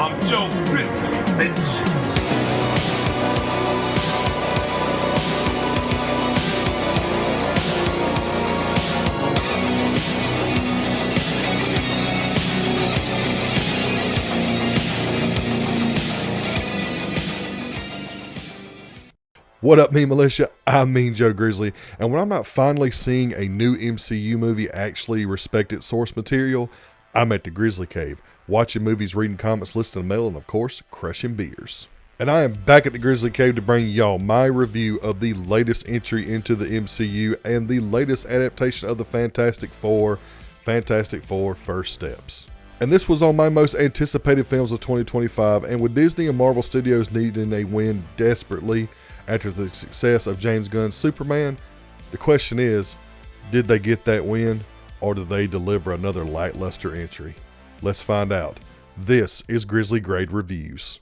I'm Joe Grizzly, bitch. What up, Militia? I mean Joe Grizzly, and when I'm not finally seeing a new MCU movie actually respect its source material, I'm at the Grizzly Cave, watching movies, reading comics, listening to metal, and of course, crushing beers. And I am back at the Grizzly Cave to bring y'all my review of the latest entry into the MCU and the latest adaptation of the Fantastic Four First Steps. And this was on my most anticipated films of 2025, and with Disney and Marvel Studios needing a win desperately after the success of James Gunn's Superman, the question is, did they get that win, or did they deliver another lackluster entry? Let's find out. This is Grizzly Grade Reviews.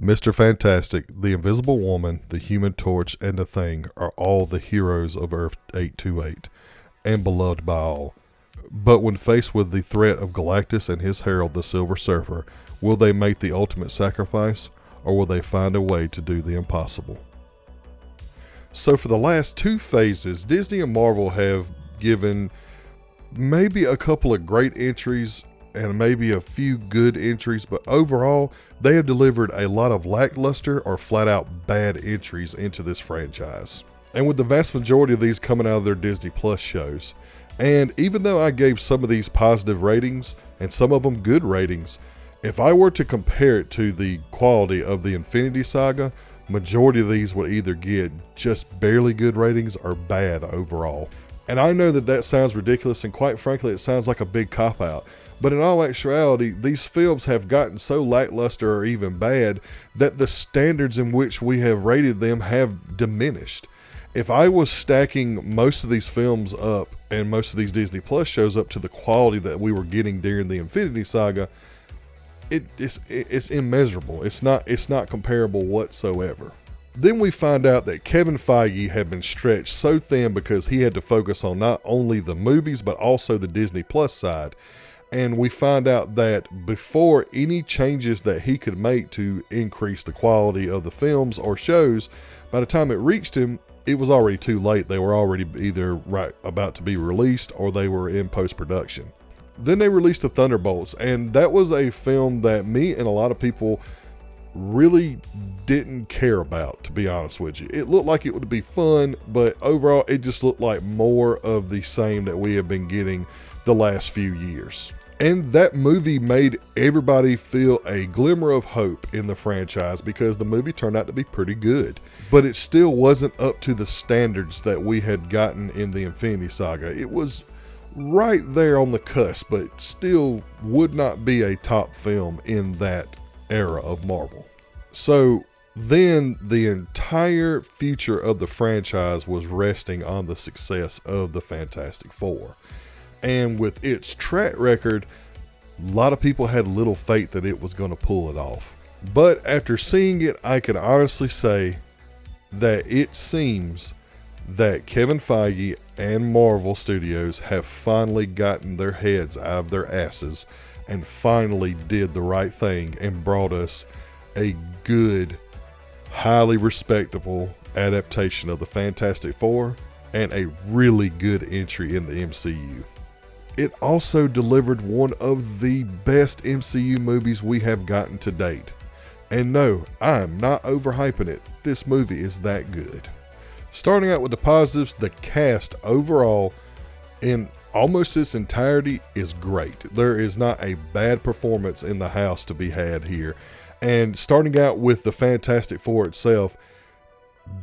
Mr. Fantastic, the Invisible Woman, the Human Torch, and the Thing are all the heroes of Earth 828, and beloved by all. But when faced with the threat of Galactus and his herald, the Silver Surfer, will they make the ultimate sacrifice, or will they find a way to do the impossible? So for the last two phases, Disney and Marvel have given maybe a couple of great entries and maybe a few good entries, but overall, they have delivered a lot of lackluster or flat out bad entries into this franchise. And with the vast majority of these coming out of their Disney Plus shows. And even though I gave some of these positive ratings, and some of them good ratings, if I were to compare it to the quality of the Infinity Saga, majority of these would either get just barely good ratings or bad overall. And I know that that sounds ridiculous, and quite frankly, it sounds like a big cop-out. But in all actuality, these films have gotten so lackluster or even bad that the standards in which we have rated them have diminished. If I was stacking most of these films up and most of these Disney Plus shows up to the quality that we were getting during the Infinity Saga, it's immeasurable. It's not comparable whatsoever. Then we find out that Kevin Feige had been stretched so thin because he had to focus on not only the movies but also the Disney Plus side. And we find out that before any changes that he could make to increase the quality of the films or shows, by the time it reached him, it was already too late. They were already either about to be released or they were in post-production. Then they released the Thunderbolts, and that was a film that me and a lot of people really didn't care about, to be honest with you. It looked like it would be fun, but overall it just looked like more of the same that we have been getting the last few years. And that movie made everybody feel a glimmer of hope in the franchise because the movie turned out to be pretty good. But it still wasn't up to the standards that we had gotten in the Infinity Saga. It was right there on the cusp, but still would not be a top film in that era of Marvel. So then the entire future of the franchise was resting on the success of the Fantastic Four. And with its track record, a lot of people had little faith that it was going to pull it off. But after seeing it, I can honestly say that it seems that Kevin Feige and Marvel Studios have finally gotten their heads out of their asses and finally did the right thing and brought us a good, highly respectable adaptation of the Fantastic Four and a really good entry in the MCU. It also delivered one of the best MCU movies we have gotten to date. And no, I'm not overhyping it. This movie is that good. Starting out with the positives, the cast overall in almost its entirety is great. There is not a bad performance in the house to be had here. And starting out with the Fantastic Four itself,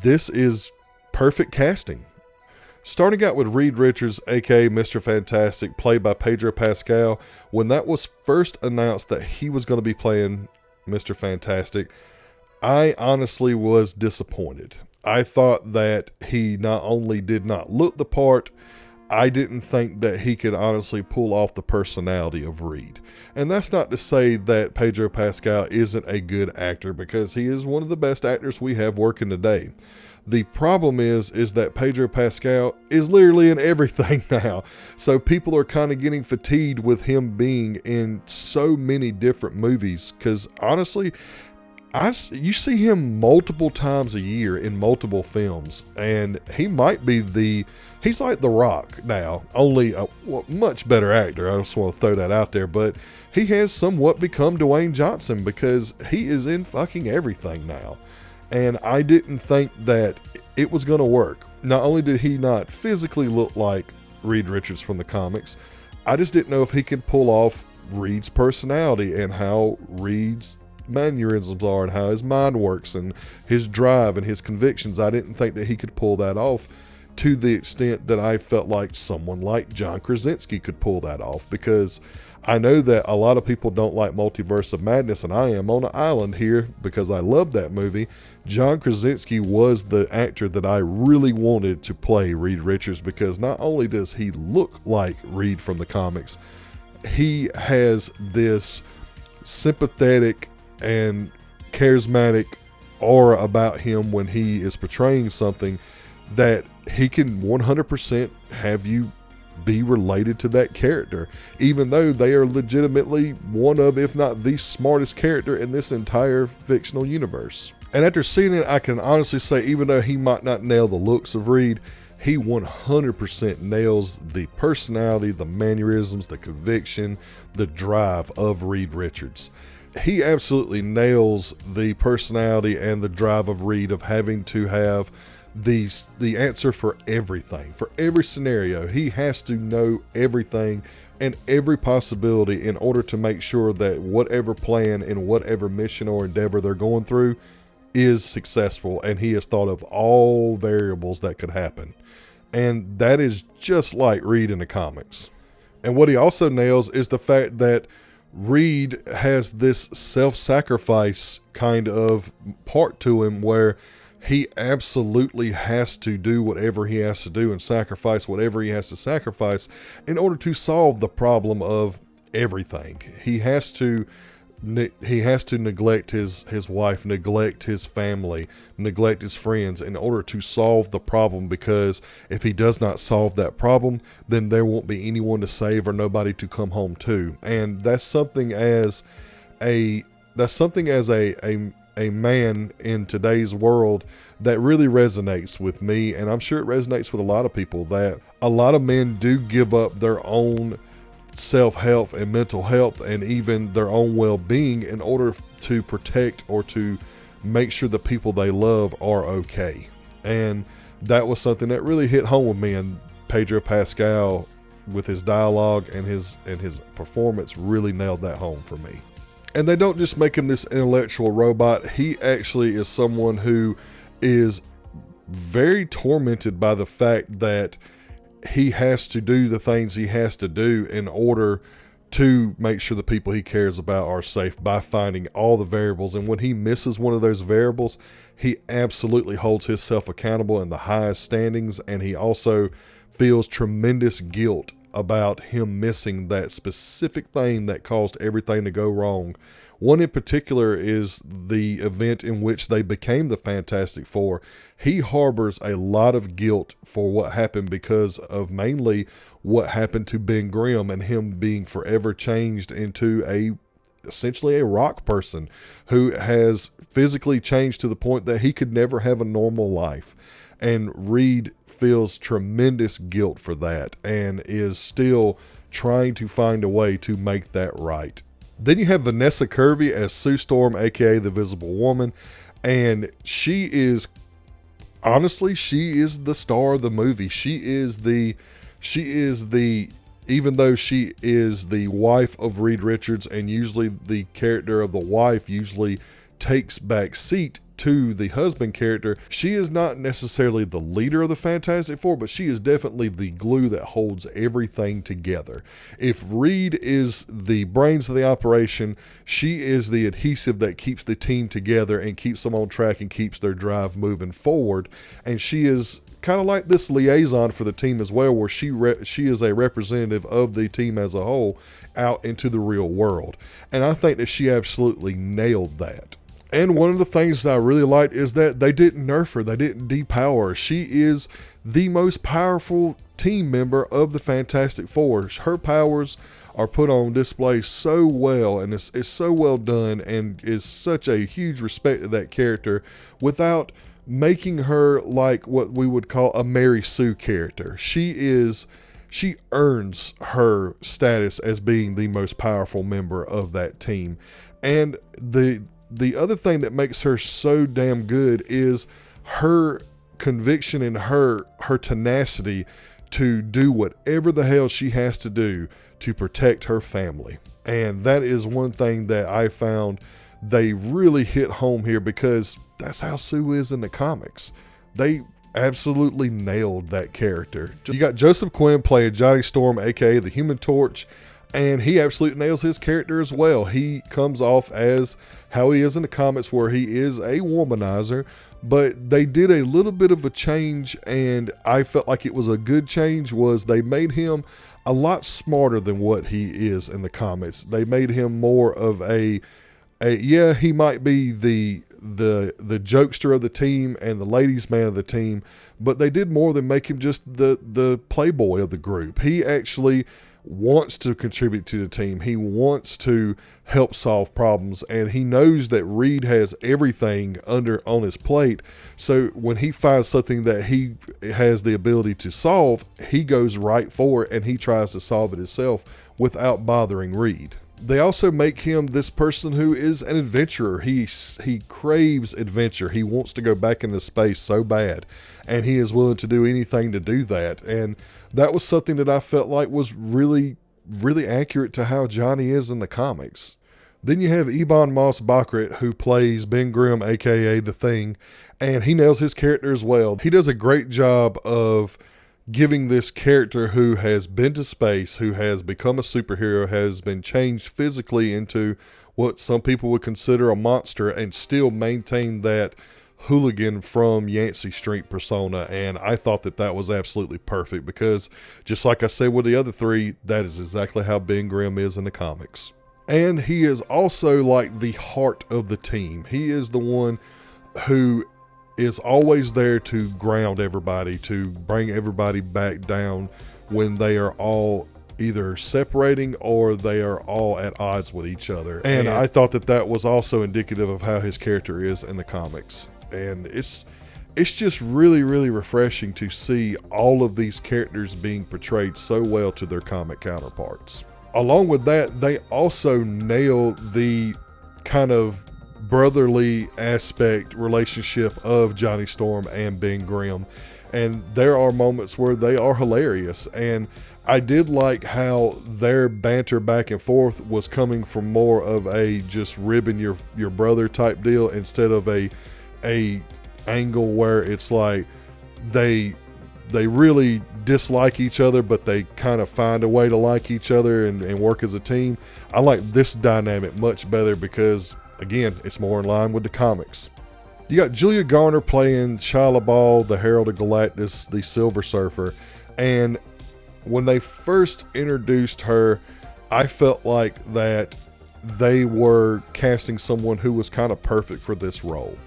this is perfect casting. Starting out with Reed Richards, aka Mr. Fantastic, played by Pedro Pascal. When that was first announced that he was going to be playing Mr. Fantastic, I honestly was disappointed. I thought that he not only did not look the part, I didn't think that he could honestly pull off the personality of Reed. And that's not to say that Pedro Pascal isn't a good actor, because he is one of the best actors we have working today. The problem is that Pedro Pascal is literally in everything now. So people are kind of getting fatigued with him being in so many different movies. Because honestly, you see him multiple times a year in multiple films. And he might be he's like The Rock now, only a much better actor. I just want to throw that out there. But he has somewhat become Dwayne Johnson because he is in fucking everything now. And I didn't think that it was going to work. Not only did he not physically look like Reed Richards from the comics, I just didn't know if he could pull off Reed's personality and how Reed's mannerisms are and how his mind works and his drive and his convictions. I didn't think that he could pull that off to the extent that I felt like someone like John Krasinski could pull that off, because I know that a lot of people don't like Multiverse of Madness, and I am on an island here because I love that movie. John Krasinski was the actor that I really wanted to play Reed Richards, because not only does he look like Reed from the comics, he has this sympathetic and charismatic aura about him when he is portraying something that he can 100% have you be related to that character, even though they are legitimately one of, if not the smartest character in this entire fictional universe. And after seeing it, I can honestly say, even though he might not nail the looks of Reed, he 100% nails the personality, the mannerisms, the conviction, the drive of Reed Richards. He absolutely nails the personality and the drive of Reed, of having to have the answer for everything, for every scenario. He has to know everything and every possibility in order to make sure that whatever plan and whatever mission or endeavor they're going through is successful, and he has thought of all variables that could happen. And that is just like Reed in the comics. And what he also nails is the fact that Reed has this self-sacrifice kind of part to him, where he absolutely has to do whatever he has to do and sacrifice whatever he has to sacrifice in order to solve the problem of everything. He has to neglect his wife, neglect his family, neglect his friends in order to solve the problem, because if he does not solve that problem, then there won't be anyone to save or nobody to come home to. And that's something as a man in today's world that really resonates with me, and I'm sure it resonates with a lot of people, that a lot of men do give up their own self-health and mental health and even their own well-being in order to protect or to make sure the people they love are okay. And that was something that really hit home with me, and Pedro Pascal, with his dialogue and his performance, really nailed that home for me. And they don't just make him this intellectual robot. He actually is someone who is very tormented by the fact that he has to do the things he has to do in order to make sure the people he cares about are safe, by finding all the variables. And when he misses one of those variables, he absolutely holds himself accountable in the highest standings. And he also feels tremendous guilt about him missing that specific thing that caused everything to go wrong. One in particular is the event in which they became the Fantastic Four. He harbors a lot of guilt for what happened because of mainly what happened to Ben Grimm and him being forever changed into essentially a rock person who has physically changed to the point that he could never have a normal life. And Reed feels tremendous guilt for that and is still trying to find a way to make that right. Then you have Vanessa Kirby as Sue Storm, aka the Visible Woman, and she is the star of the movie. She is the even though she is the wife of Reed Richards, and usually the character of the wife usually takes back seat to the husband character, she is not necessarily the leader of the Fantastic Four, but she is definitely the glue that holds everything together. If Reed is the brains of the operation, she is the adhesive that keeps the team together and keeps them on track and keeps their drive moving forward. And she is kind of like this liaison for the team as well, where she is a representative of the team as a whole out into the real world. And I think that she absolutely nailed that. And one of the things that I really liked is that they didn't nerf her. They didn't depower her. She is the most powerful team member of the Fantastic Four. Her powers are put on display so well, and it's so well done, and is such a huge respect to that character without making her like what we would call a Mary Sue character. She earns her status as being the most powerful member of that team. And the other thing that makes her so damn good is her conviction and her tenacity to do whatever the hell she has to do to protect her family. And that is one thing that I found they really hit home here, because that's how Sue is in the comics. They absolutely nailed that character. You got Joseph Quinn playing Johnny Storm, aka the Human Torch, and he absolutely nails his character as well. He comes off as how he is in the comics, where he is a womanizer, but they did a little bit of a change, and I felt like it was a good change. Was they made him a lot smarter than what he is in the comics. They made him more of a yeah, he might be the jokester of the team and the ladies' man of the team, but they did more than make him just the playboy of the group. He actually wants to contribute to the team. He wants to help solve problems, and he knows that Reed has everything on his plate. So when he finds something that he has the ability to solve, he goes right for it, and he tries to solve it himself without bothering Reed. They also make him this person who is an adventurer. He craves adventure. He wants to go back into space so bad, and he is willing to do anything to do that. And that was something that I felt like was really, really accurate to how Johnny is in the comics. Then you have Ebon Moss-Baccarat, who plays Ben Grimm, aka The Thing, and he nails his character as well. He does a great job of giving this character who has been to space, who has become a superhero, has been changed physically into what some people would consider a monster, and still maintain that hooligan from Yancey Street persona. And I thought that was absolutely perfect, because just like I said with the other three, that is exactly how Ben Grimm is in the comics. And he is also like the heart of the team. He is the one who is always there to ground everybody, to bring everybody back down when they are all either separating or they are all at odds with each other. And I thought that was also indicative of how his character is in the comics. And it's just really, really refreshing to see all of these characters being portrayed so well to their comic counterparts. Along with that, they also nail the kind of brotherly aspect relationship of Johnny Storm and Ben Grimm, and there are moments where they are hilarious. And I did like how their banter back and forth was coming from more of a just ribbing your brother type deal, instead of a angle where it's like they really dislike each other, but they kind of find a way to like each other and work as a team. I like this dynamic much better, because again, it's more in line with the comics. You got Julia Garner playing Shia LaBeouf, the Herald of Galactus, the Silver Surfer. And when they first introduced her, I felt like that they were casting someone who was kind of perfect for this role.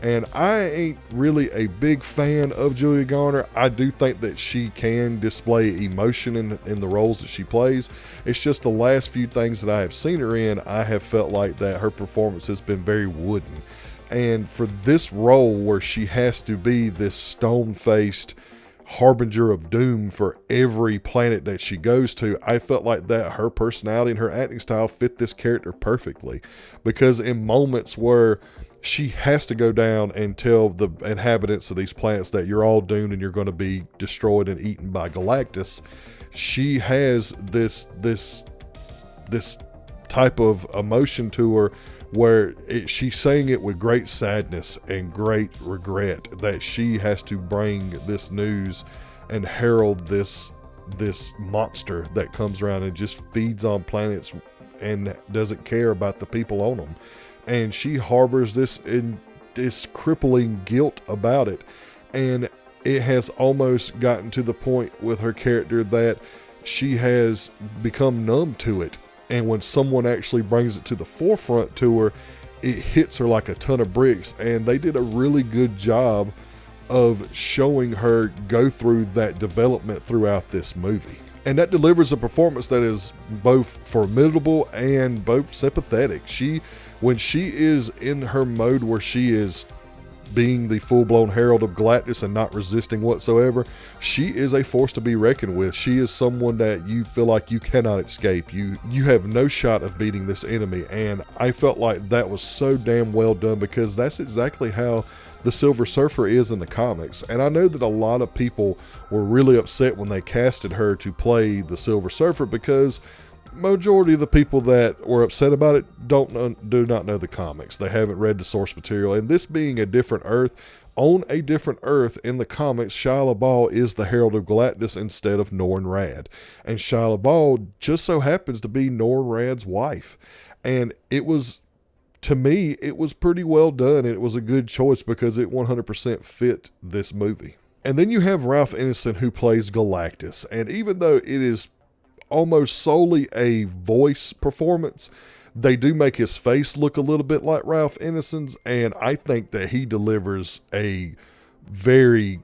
And I ain't really a big fan of Julia Garner. I do think that she can display emotion in the roles that she plays. It's just the last few things that I have seen her in, I have felt like that her performance has been very wooden. And for this role where she has to be this stone-faced harbinger of doom for every planet that she goes to, I felt like that her personality and her acting style fit this character perfectly. Because in moments where she has to go down and tell the inhabitants of these planets that you're all doomed and you're going to be destroyed and eaten by Galactus, she has this type of emotion to her where she's saying it with great sadness and great regret that she has to bring this news and herald this monster that comes around and just feeds on planets and doesn't care about the people on them. And she harbors this crippling guilt about it. And it has almost gotten to the point with her character that she has become numb to it. And when someone actually brings it to the forefront to her, it hits her like a ton of bricks, and they did a really good job of showing her go through that development throughout this movie. And that delivers a performance that is both formidable and both sympathetic. When she is in her mode where she is being the full-blown herald of Galactus and not resisting whatsoever, she is a force to be reckoned with. She is someone that you feel like you cannot escape. You have no shot of beating this enemy, and I felt like that was so damn well done, because that's exactly how the Silver Surfer is in the comics. And I know that a lot of people were really upset when they casted her to play the Silver Surfer, because majority of the people that were upset about it do not know the comics. They haven't read the source material. And this being a different Earth, on a different Earth in the comics, Shia LaBeouf is the Herald of Galactus instead of Norrin Radd. And Shia LaBeouf just so happens to be Norrin Radd's wife. And it was, to me, it was pretty well done. And it was a good choice because it 100% fit this movie. And then you have Ralph Ineson, who plays Galactus. And even though it is almost solely a voice performance, they do make his face look a little bit like Ralph Ineson's, and I think that he delivers a very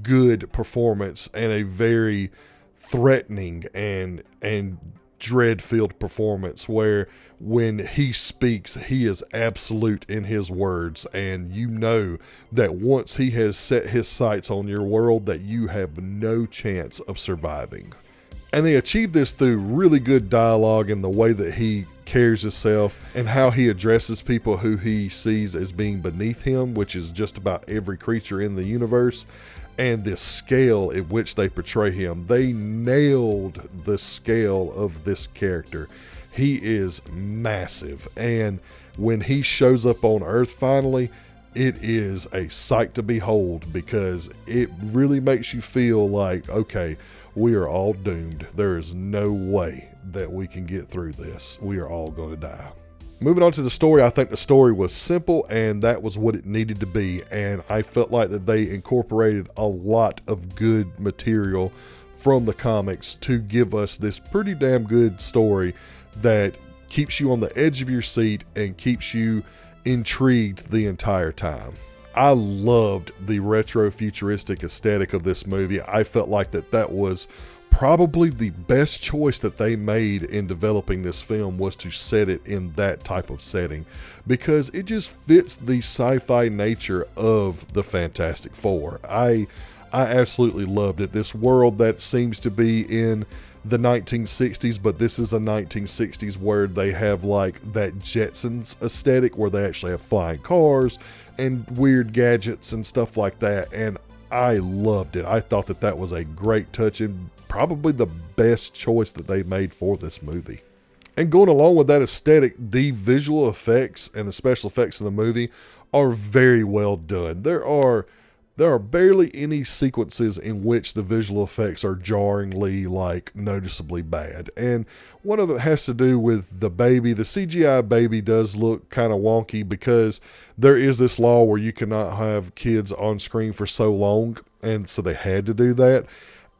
good performance and a very threatening and dread-filled performance, where when he speaks, he is absolute in his words, and you know that once he has set his sights on your world, that you have no chance of surviving. And they achieve this through really good dialogue and the way that he carries himself and how he addresses people who he sees as being beneath him, which is just about every creature in the universe, and the scale at which they portray him. They nailed the scale of this character. He is massive, and when he shows up on Earth finally, it is a sight to behold, because it really makes you feel like, okay, we are all doomed. There is no way that we can get through this. We are all going to die. Moving on to the story, I think the story was simple, and that was what it needed to be. And I felt like that they incorporated a lot of good material from the comics to give us this pretty damn good story that keeps you on the edge of your seat and keeps you intrigued the entire time. I loved the retro futuristic aesthetic of this movie. I felt like that was probably the best choice that they made in developing this film, was to set it in that type of setting, because it just fits the sci-fi nature of the Fantastic Four. I absolutely loved it. This world that seems to be in the 1960s, but this is a 1960s where they have like that Jetsons aesthetic, where they actually have flying cars and weird gadgets and stuff like that. And I loved it. I thought that was a great touch and probably the best choice that they made for this movie. And going along with that aesthetic, the visual effects and the special effects in the movie are very well done. There are barely any sequences in which the visual effects are jarringly, like, noticeably bad. And one of it has to do with the baby. The CGI baby does look kind of wonky, because there is this law where you cannot have kids on screen for so long, and so they had to do that.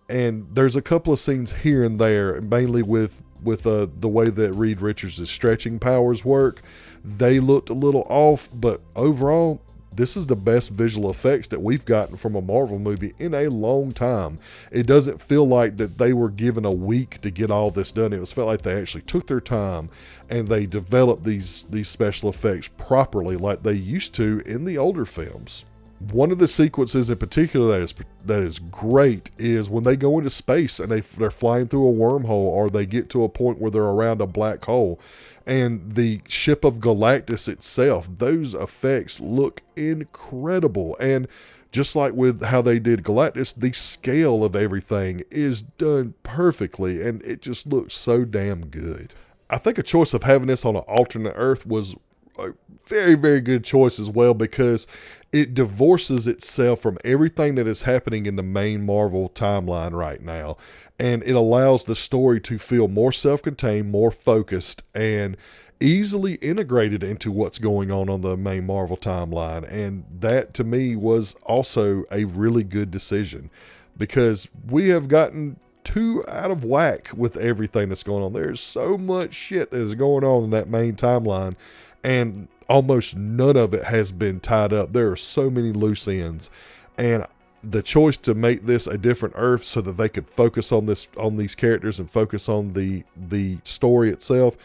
And there's a couple of scenes here and there, mainly with the way that Reed Richards' stretching powers work. They looked a little off, but overall, this is the best visual effects that we've gotten from a Marvel movie in a long time. It doesn't feel like that they were given a week to get all this done. It felt like they actually took their time and they developed these special effects properly, like they used to in the older films. One of the sequences in particular that is great is when they go into space and they're flying through a wormhole, or they get to a point where they're around a black hole, and the ship of Galactus itself. Those effects look incredible, and just like with how they did Galactus, the scale of everything is done perfectly, and it just looks so damn good. I think a choice of having this on an alternate Earth was a very, very good choice as well, because it divorces itself from everything that is happening in the main Marvel timeline right now. And it allows the story to feel more self-contained, more focused, and easily integrated into what's going on the main Marvel timeline. And that, to me, was also a really good decision, because we have gotten too out of whack with everything that's going on. There's so much shit that is going on in that main timeline. And almost none of it has been tied up. There are so many loose ends, and the choice to make this a different Earth so that they could focus on these characters and focus on the story itself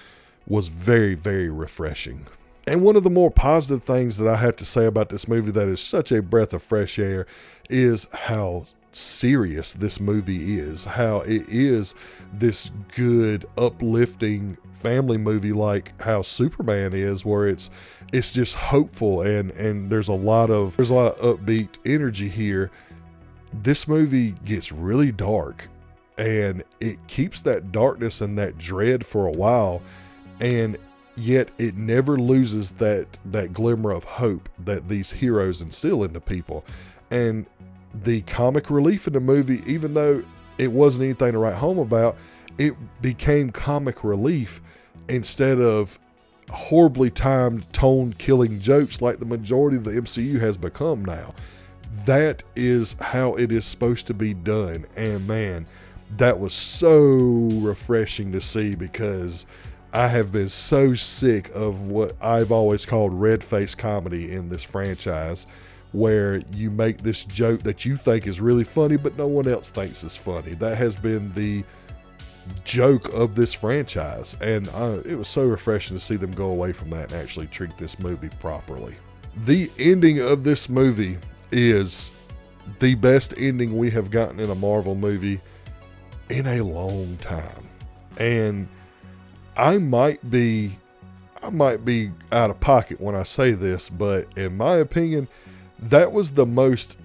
was very, very refreshing. And one of the more positive things that I have to say about this movie that is such a breath of fresh air is how serious this movie is, how it is this good, uplifting family movie like how Superman is, where it's just hopeful and there's a lot of upbeat energy here. This movie gets really dark, and it keeps that darkness and that dread for a while, and yet it never loses that glimmer of hope that these heroes instill into people. And the comic relief in the movie, even though it wasn't anything to write home about, it became comic relief instead of horribly timed, tone-killing jokes like the majority of the MCU has become now. That is how it is supposed to be done. And man, that was so refreshing to see, because I have been so sick of what I've always called red-face comedy in this franchise, where you make this joke that you think is really funny, but no one else thinks is funny. That has been the joke of this franchise, and it was so refreshing to see them go away from that and actually treat this movie properly. The ending of this movie is the best ending we have gotten in a Marvel movie in a long time. And I might be out of pocket when I say this, but in my opinion, that was the most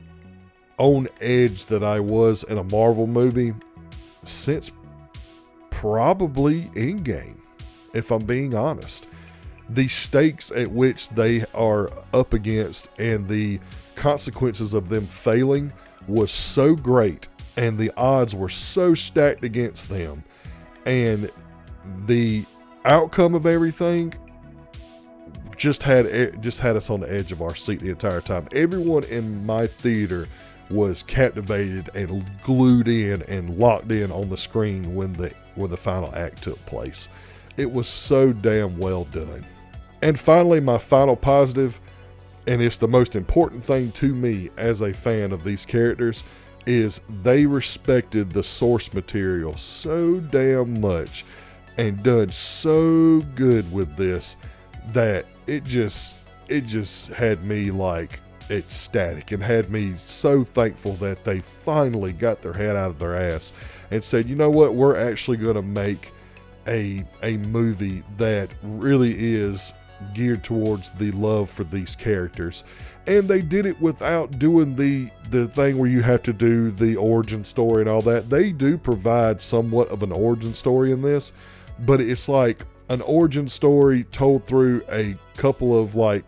on edge that I was in a Marvel movie since probably Endgame, if I'm being honest. The stakes at which they are up against and the consequences of them failing was so great, and the odds were so stacked against them, and the outcome of everything just had us on the edge of our seat the entire time. Everyone in my theater was captivated and glued in and locked in on the screen when the final act took place. It was so damn well done. And finally, my final positive, and it's the most important thing to me as a fan of these characters, is they respected the source material so damn much and done so good with this that it just had me like ecstatic and had me so thankful that they finally got their head out of their ass and said, you know what, we're actually going to make a movie that really is geared towards the love for these characters. And they did it without doing the thing where you have to do the origin story and all that. They do provide somewhat of an origin story in this, but it's like an origin story told through a couple of like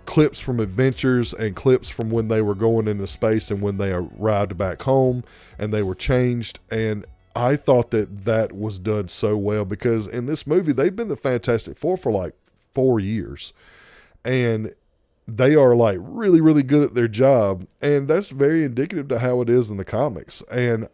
clips from adventures and clips from when they were going into space and when they arrived back home and they were changed. And I thought that was done so well, because in this movie, they've been the Fantastic Four for like 4 years, and they are like really, really good at their job. And that's very indicative to how it is in the comics. And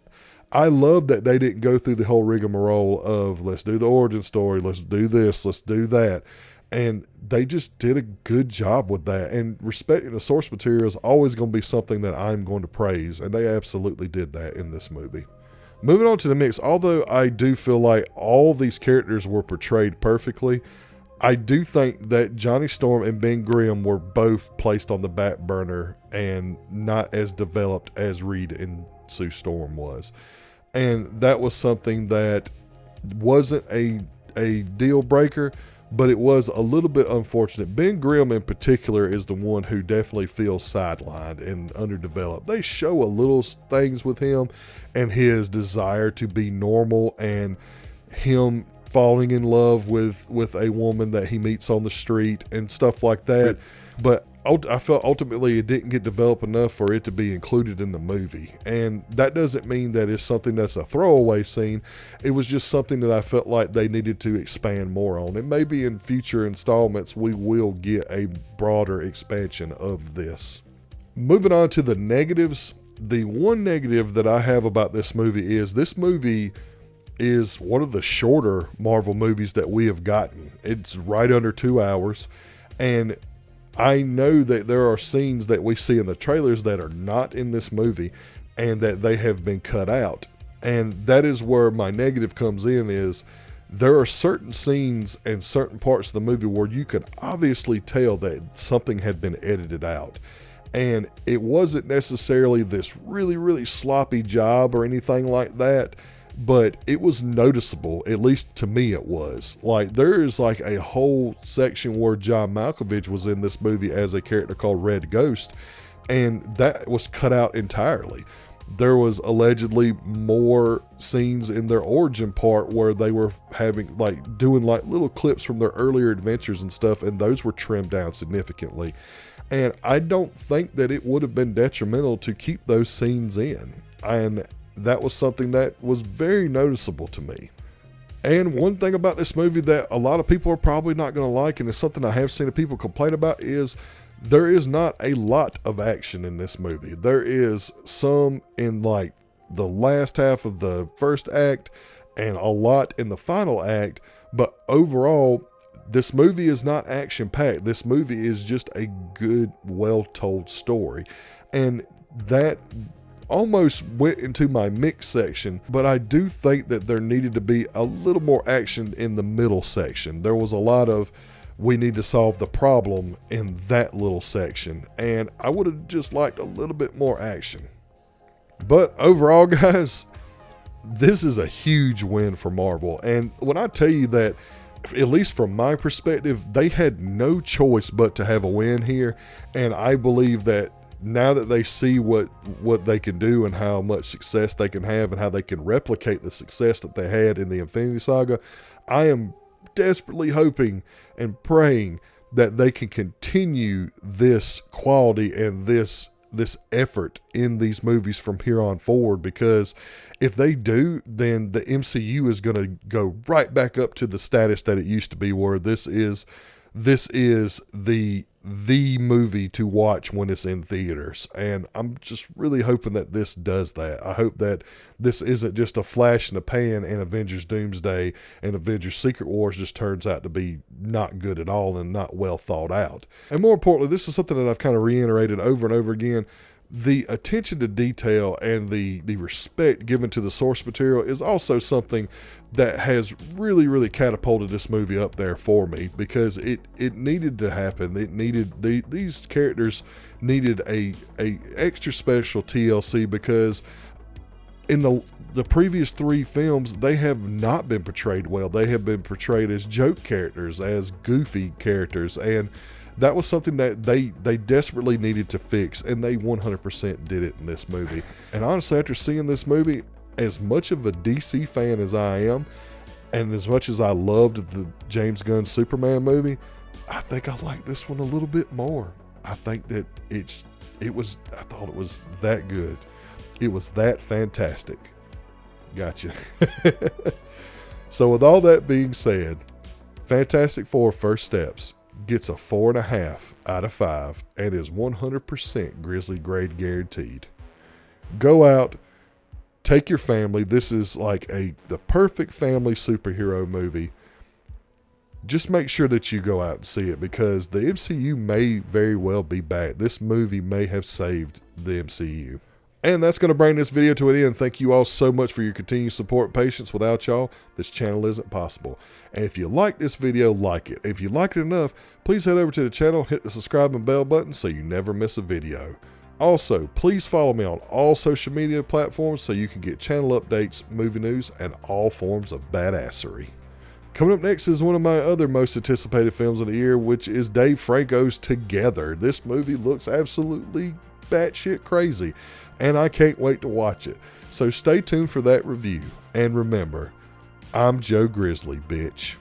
I love that they didn't go through the whole rigmarole of let's do the origin story, let's do this, let's do that. And they just did a good job with that. And respecting the source material is always going to be something that I'm going to praise. And they absolutely did that in this movie. Moving on to the mix, although I do feel like all these characters were portrayed perfectly, I do think that Johnny Storm and Ben Grimm were both placed on the back burner and not as developed as Reed and Sue Storm was. And that was something that wasn't a deal breaker, but it was a little bit unfortunate. Ben Grimm in particular is the one who definitely feels sidelined and underdeveloped. They show a little things with him and his desire to be normal and him falling in love with a woman that he meets on the street and stuff like that. But I felt ultimately it didn't get developed enough for it to be included in the movie. And that doesn't mean that it's something that's a throwaway scene. It was just something that I felt like they needed to expand more on. And maybe in future installments, we will get a broader expansion of this. Moving on to the negatives. The one negative that I have about this movie is one of the shorter Marvel movies that we have gotten. It's right under 2 hours. And I know that there are scenes that we see in the trailers that are not in this movie and that they have been cut out. And that is where my negative comes in, is there are certain scenes and certain parts of the movie where you could obviously tell that something had been edited out. And it wasn't necessarily this really, really sloppy job or anything like that, but it was noticeable. At least to me it was. Like, there is like a whole section where John Malkovich was in this movie as a character called Red Ghost, and that was cut out entirely. There was allegedly more scenes in their origin part where they were having, like, doing like little clips from their earlier adventures and stuff, and those were trimmed down significantly. And I don't think that it would have been detrimental to keep those scenes in. And that was something that was very noticeable to me. And one thing about this movie that a lot of people are probably not going to like, and it's something I have seen people complain about, is there is not a lot of action in this movie. There is some in like the last half of the first act and a lot in the final act, but overall, this movie is not action-packed. This movie is just a good, well-told story. And that almost went into my mix section, but I do think that there needed to be a little more action in the middle section. There was a lot of, we need to solve the problem in that little section, and I would have just liked a little bit more action. But overall, guys, this is a huge win for Marvel. And when I tell you that, at least from my perspective, they had no choice but to have a win here, and I believe that now that they see what they can do and how much success they can have and how they can replicate the success that they had in the Infinity Saga, I am desperately hoping and praying that they can continue this quality and this effort in these movies from here on forward, because if they do, then the MCU is going to go right back up to the status that it used to be, where this is the movie to watch when it's in theaters. And I'm just really hoping that this does that. I hope that this isn't just a flash in the pan and Avengers Doomsday and Avengers Secret Wars just turns out to be not good at all and not well thought out. And more importantly, this is something that I've kind of reiterated over and over again. The attention to detail and the respect given to the source material is also something that has really, really catapulted this movie up there for me, because it needed to happen. It needed, these characters needed a extra special TLC, because in the previous three films, they have not been portrayed well. They have been portrayed as joke characters, as goofy characters, and that was something that they desperately needed to fix, and they 100% did it in this movie. And honestly, after seeing this movie, as much of a DC fan as I am, and as much as I loved the James Gunn Superman movie, I think I like this one a little bit more. I think that I thought it was that good. It was that fantastic. Gotcha. So with all that being said, Fantastic Four First Steps gets a 4.5 out of 5 and is 100% Grizzly grade guaranteed. Go out, take your family. This is like the perfect family superhero movie. Just make sure that you go out and see it, because the MCU may very well be back. This movie may have saved the MCU. And that's going to bring this video to an end. Thank you all so much for your continued support and patience. Without y'all, this channel isn't possible. And if you like this video, like it. If you like it enough, please head over to the channel, hit the subscribe and bell button so you never miss a video. Also, please follow me on all social media platforms so you can get channel updates, movie news, and all forms of badassery. Coming up next is one of my other most anticipated films of the year, which is Dave Franco's Together. This movie looks absolutely batshit crazy, and I can't wait to watch it. So stay tuned for that review. And remember, I'm Joe Grizzly, bitch.